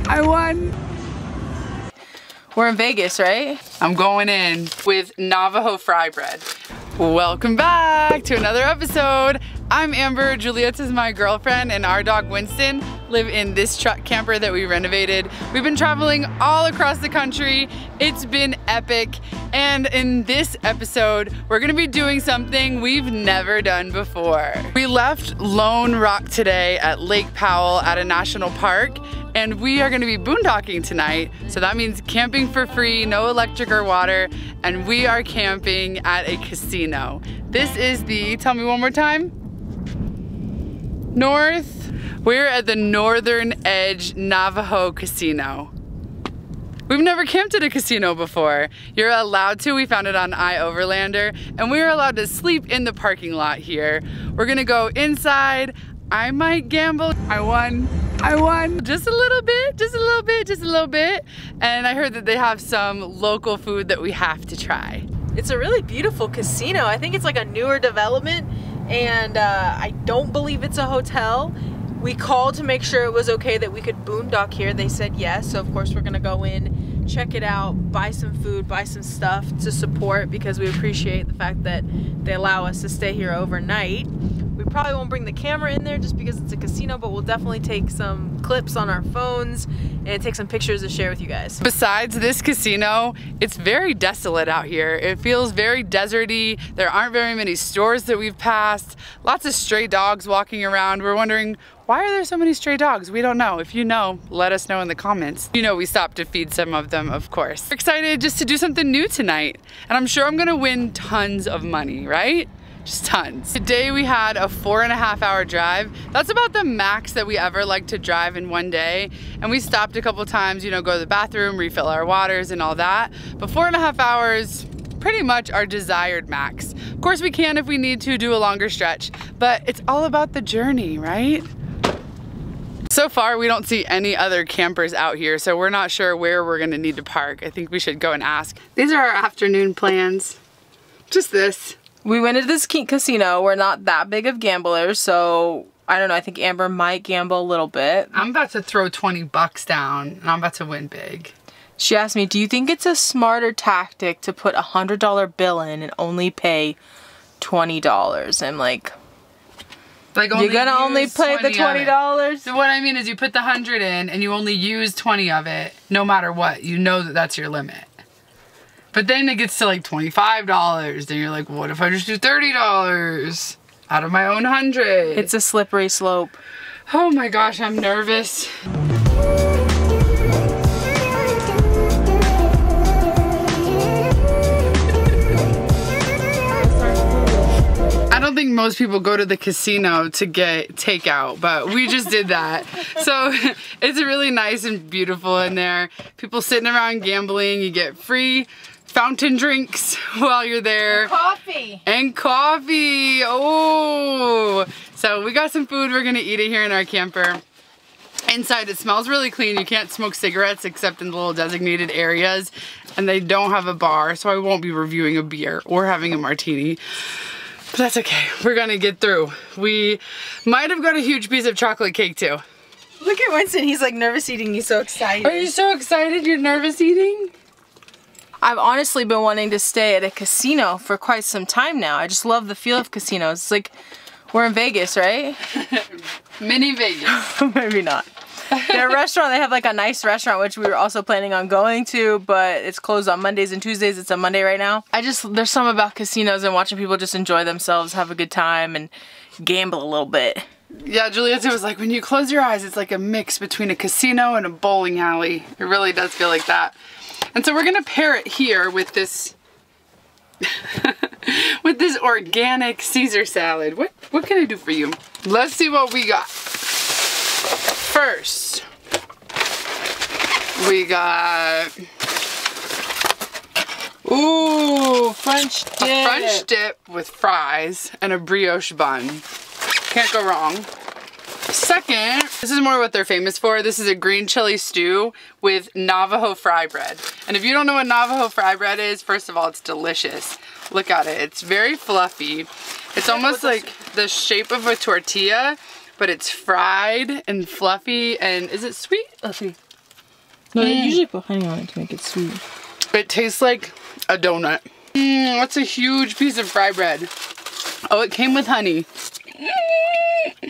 I won. We're in Vegas, right? I'm going in with Navajo fry bread. Welcome back to another episode. I'm Amber, Giulietta is my girlfriend, and our dog Winston live in this truck camper that we renovated. We've been traveling all across the country. It's been epic. And in this episode, we're gonna be doing something we've never done before. We left Lone Rock today at Lake Powell at a national park, and we are gonna be boondocking tonight. So that means camping for free, no electric or water, and we are camping at a casino. This is the, tell me one more time. We're at the Northern Edge Navajo Casino. We've never camped at a casino before. You're allowed to, we found it on iOverlander, and we're allowed to sleep in the parking lot here. We're gonna go inside. I might gamble. I won. Just a little bit. And I heard that they have some local food that we have to try. It's a really beautiful casino. I think it's like a newer development, and I don't believe it's a hotel. We called to make sure it was okay that we could boondock here. They said yes, so of course we're gonna go in, check it out, buy some food, buy some stuff to support, because we appreciate the fact that they allow us to stay here overnight. We probably won't bring the camera in there just because it's a casino, but we'll definitely take some clips on our phones and take some pictures to share with you guys. Besides this casino, it's very desolate out here. It feels very deserty. There aren't very many stores that we've passed. Lots of stray dogs walking around. We're wondering, why are there so many stray dogs? We don't know. If you know, let us know in the comments. You know, we stopped to feed some of them, of course. We're excited just to do something new tonight. And I'm sure I'm gonna win tons of money, right? Just tons. Today we had a 4.5 hour drive. That's about the max that we ever like to drive in one day. And we stopped a couple times, you know, go to the bathroom, refill our waters and all that. But 4.5 hours, pretty much our desired max. Of course we can, if we need to, do a longer stretch, but it's all about the journey, right? So far, we don't see any other campers out here, so we're not sure where we're gonna need to park. I think we should go and ask. These are our afternoon plans. Just this. We went into this casino. We're not that big of gamblers, so I don't know. I think Amber might gamble a little bit. I'm about to throw 20 bucks down, and I'm about to win big. She asked me, do you think it's a smarter tactic to put a $100 bill in and only pay $20? I'm like, you're gonna only pay the $20? So what I mean is you put the 100 in and you only use 20 of it, no matter what. You know that that's your limit. But then it gets to like $25, then you're like, what if I just do $30 out of my own 100? It's a slippery slope. Oh my gosh, I'm nervous. I don't think most people go to the casino to get takeout, but we just did that. So it's really nice and beautiful in there. People sitting around gambling. You get free fountain drinks while you're there. And coffee. Oh, so we got some food. We're gonna eat it here in our camper. Inside it smells really clean. You can't smoke cigarettes except in the little designated areas, and they don't have a bar, so I won't be reviewing a beer or having a martini. But that's okay, we're gonna get through. We might have got a huge piece of chocolate cake too. Look at Winston, he's like nervous eating, he's so excited. Are you so excited you're nervous eating? I've honestly been wanting to stay at a casino for quite some time now. I just love the feel of casinos. It's like, we're in Vegas, right? Mini Vegas. Maybe not. Their restaurant, they have like a nice restaurant, which we were also planning on going to, but it's closed on Mondays and Tuesdays. It's a Monday right now. There's something about casinos and watching people just enjoy themselves, have a good time, and gamble a little bit. Yeah, Giulietta was like, when you close your eyes, it's like a mix between a casino and a bowling alley. It really does feel like that. And so we're gonna pair it here with this with this organic Caesar salad. What can I do for you? Let's see what we got. First, we got, ooh, French dip. A French dip with fries and a brioche bun. Can't go wrong. Second, this is more what they're famous for. This is a green chili stew with Navajo fry bread. And if you don't know what Navajo fry bread is, first of all, it's delicious. Look at it. It's very fluffy. It's almost like the shape of a tortilla, but it's fried and fluffy. And is it sweet? Oh, sweet. No, they usually put honey on it to make it sweet. It tastes like a donut. That's a huge piece of fry bread. Oh, it came with honey.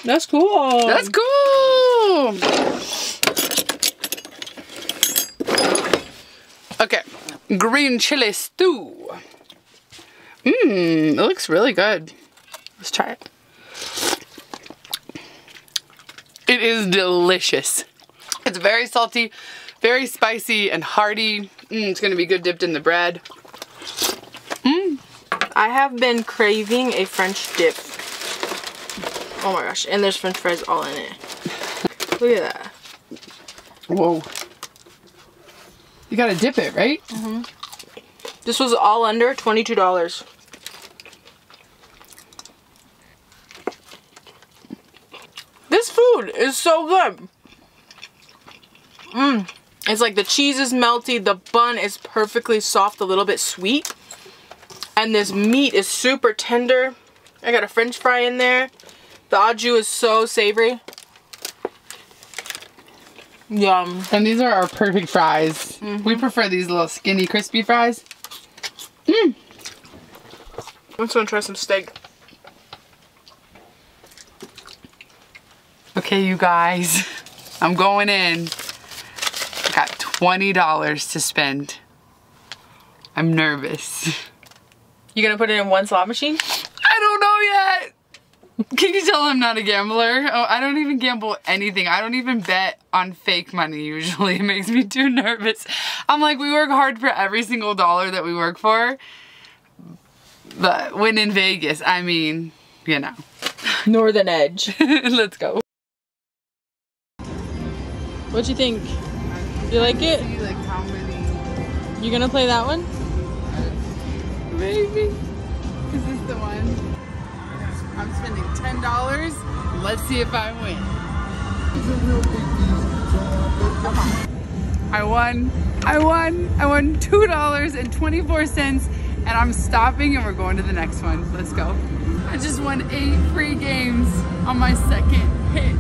That's cool. That's cool. Okay, green chili stew. It looks really good. Let's try it. It is delicious. It's very salty, very spicy and hearty. It's gonna be good dipped in the bread. I have been craving a French dip. Oh my gosh, and there's French fries all in it. Look at that. Whoa. You gotta dip it, right? This was all under $22. This food is so good. It's like the cheese is melty, the bun is perfectly soft, a little bit sweet. And this meat is super tender. I got a French fry in there. The au jus is so savory. Yum. And these are our perfect fries. We prefer these little skinny crispy fries. I'm just gonna try some steak. Okay, you guys, I'm going in. I got $20 to spend. I'm nervous. You gonna put it in one slot machine? I don't know yet. Can you tell I'm not a gambler? Oh, I don't even gamble anything. I don't even bet on fake money usually. It makes me too nervous. I'm like, we work hard for every single dollar that we work for. But when in Vegas, I mean, you know. Northern Edge. Let's go. What'd you think? You like it? Like how many? You gonna play that one? Maybe. Is this the one? I'm spending $10. Let's see if I win. Come on. I won $2.24 and I'm stopping and we're going to the next one. Let's go. I just won 8 free games on my second hit.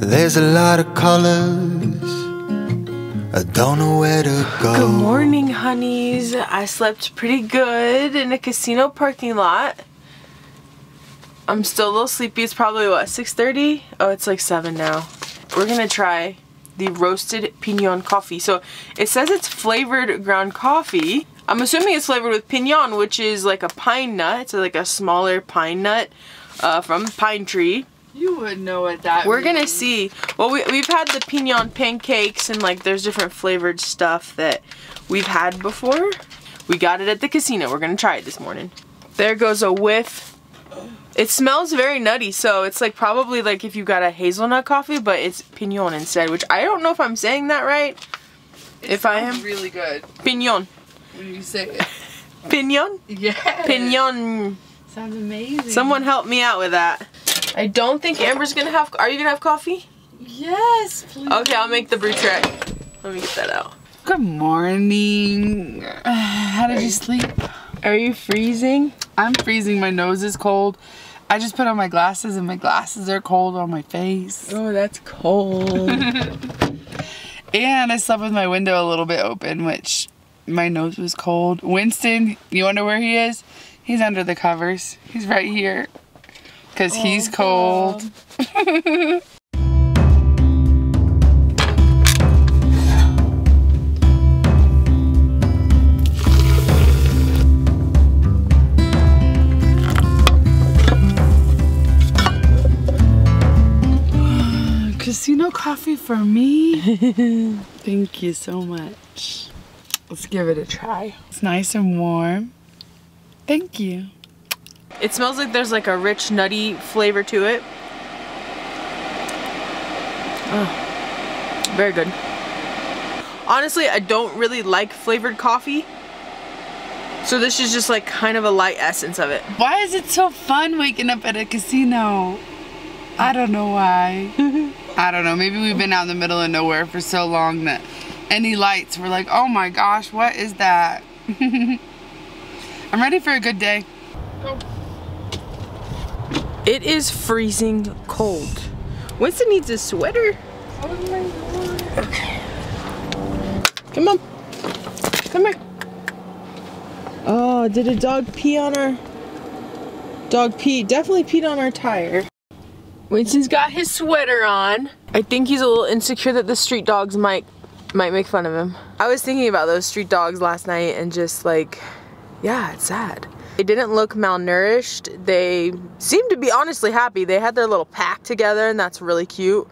There's a lot of colors, I don't know where to go. Good morning, honeys. I slept pretty good in a casino parking lot. I'm still a little sleepy. It's probably what, 6:30? Oh, it's like 7 now. We're gonna try the roasted pinon coffee. So it says it's flavored ground coffee. I'm assuming it's flavored with pinon, which is like a pine nut. It's like a smaller pine nut from pine tree. You would know what that We're means. gonna see. Well, we've had the pinon pancakes and like there's different flavored stuff that we've had before. We got it at the casino. We're gonna try it this morning. There goes a whiff. It smells very nutty, so it's like probably like if you got a hazelnut coffee, but it's pinon instead, which I don't know if I'm saying that right. If I am really good. Pinon. When you say it. Pinon? Yeah. Pinon. Sounds amazing. Someone help me out with that. I don't think Amber's gonna have, are you gonna have coffee? Yes, please. Okay, I'll make the BRUTREK. Let me get that out. Good morning. How did you sleep? Are you freezing? I'm freezing. My nose is cold. I just put on my glasses and my glasses are cold on my face. Oh, that's cold. And I slept with my window a little bit open, which my nose was cold. Winston, you wonder where he is? He's under the covers. He's right here. Because he's cold. Casino coffee for me? Thank you so much. Let's give it a try. It's nice and warm. Thank you. It smells like there's like a rich nutty flavor to it. Oh, very good. Honestly, I don't really like flavored coffee. So this is just like kind of a light essence of it. Why is it so fun waking up at a casino? I don't know why. I don't know. Maybe we've been out in the middle of nowhere for so long that any lights, we're like, oh my gosh, what is that? I'm ready for a good day. Go. It is freezing cold. Winston needs a sweater. Oh my God. Okay. Come on. Come here. Oh, did a dog pee on our... Definitely peed on our tire. Winston's got his sweater on. I think he's a little insecure that the street dogs might make fun of him. I was thinking about those street dogs last night and just like, yeah, it's sad. They didn't look malnourished. They seemed to be honestly happy. They had their little pack together and that's really cute.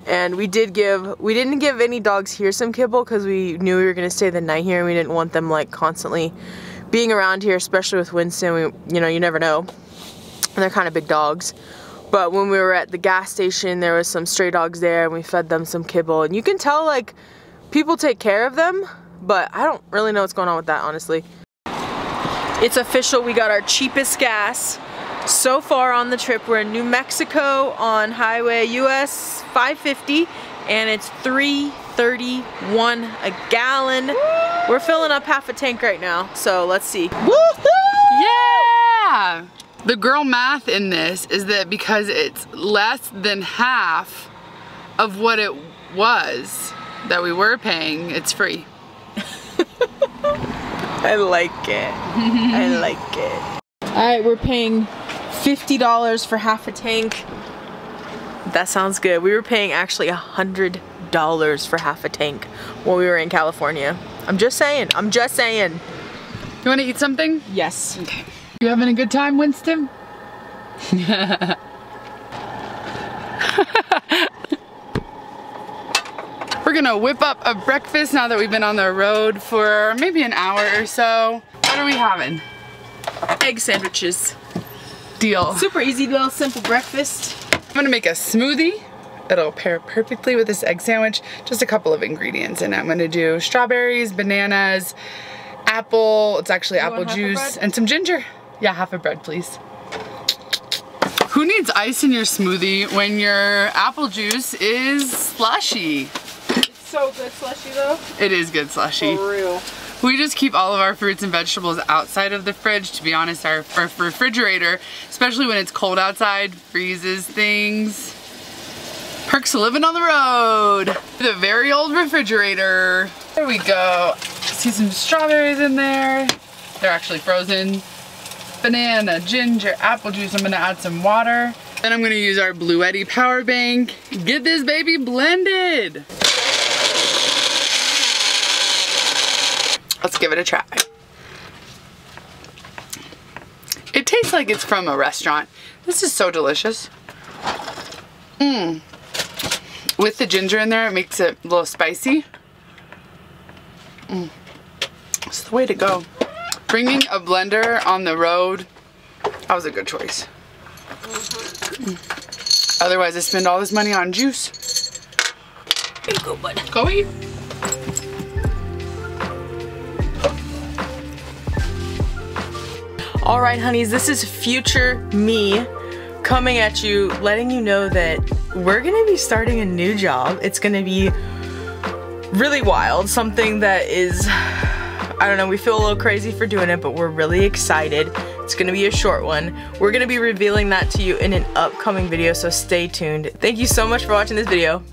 And we didn't give any dogs here some kibble because we knew we were gonna stay the night here and we didn't want them like constantly being around here, especially with Winston. You know, you never know. And they're kind of big dogs. But when we were at the gas station, there was some stray dogs there and we fed them some kibble. And you can tell like people take care of them, but I don't really know what's going on with that, honestly. It's official, we got our cheapest gas so far on the trip. We're in New Mexico on Highway US 550 and it's $3.31 a gallon. We're filling up half a tank right now, so let's see. Woohoo! Yeah! The girl math in this is that because it's less than half of what it was that we were paying, it's free. I like it. I like it. Alright, we're paying $50 for half a tank. That sounds good. We were paying actually $100 for half a tank when we were in California. I'm just saying. I'm just saying. You want to eat something? Yes. Okay. You having a good time, Winston? We're gonna whip up a breakfast now that we've been on the road for maybe an hour or so. What are we having? Egg sandwiches. Deal. Super easy little simple breakfast. I'm gonna make a smoothie. It'll pair perfectly with this egg sandwich. Just a couple of ingredients in it. I'm gonna do strawberries, bananas, apple, it's actually apple juice, and some ginger. Yeah, half a bread, please. Who needs ice in your smoothie when your apple juice is slushy? It's so good slushy though. It is good slushy. For real. We just keep all of our fruits and vegetables outside of the fridge. To be honest, our refrigerator, especially when it's cold outside, freezes things. Perks of living on the road. The very old refrigerator. There we go. See some strawberries in there. They're actually frozen. Banana, ginger, apple juice. I'm gonna add some water. Then I'm gonna use our Bluetti power bank. Get this baby blended. Let's give it a try. It tastes like it's from a restaurant. This is so delicious. With the ginger in there, it makes it a little spicy. It's the way to go. Bringing a blender on the road, that was a good choice. Otherwise, I spend all this money on juice. Here you go, bud. Go eat. All right, honeys, this is future me coming at you, letting you know that we're gonna be starting a new job. It's gonna be really wild, something that is, I don't know, we feel a little crazy for doing it, but we're really excited. It's gonna be a short one. We're gonna be revealing that to you in an upcoming video, so stay tuned. Thank you so much for watching this video.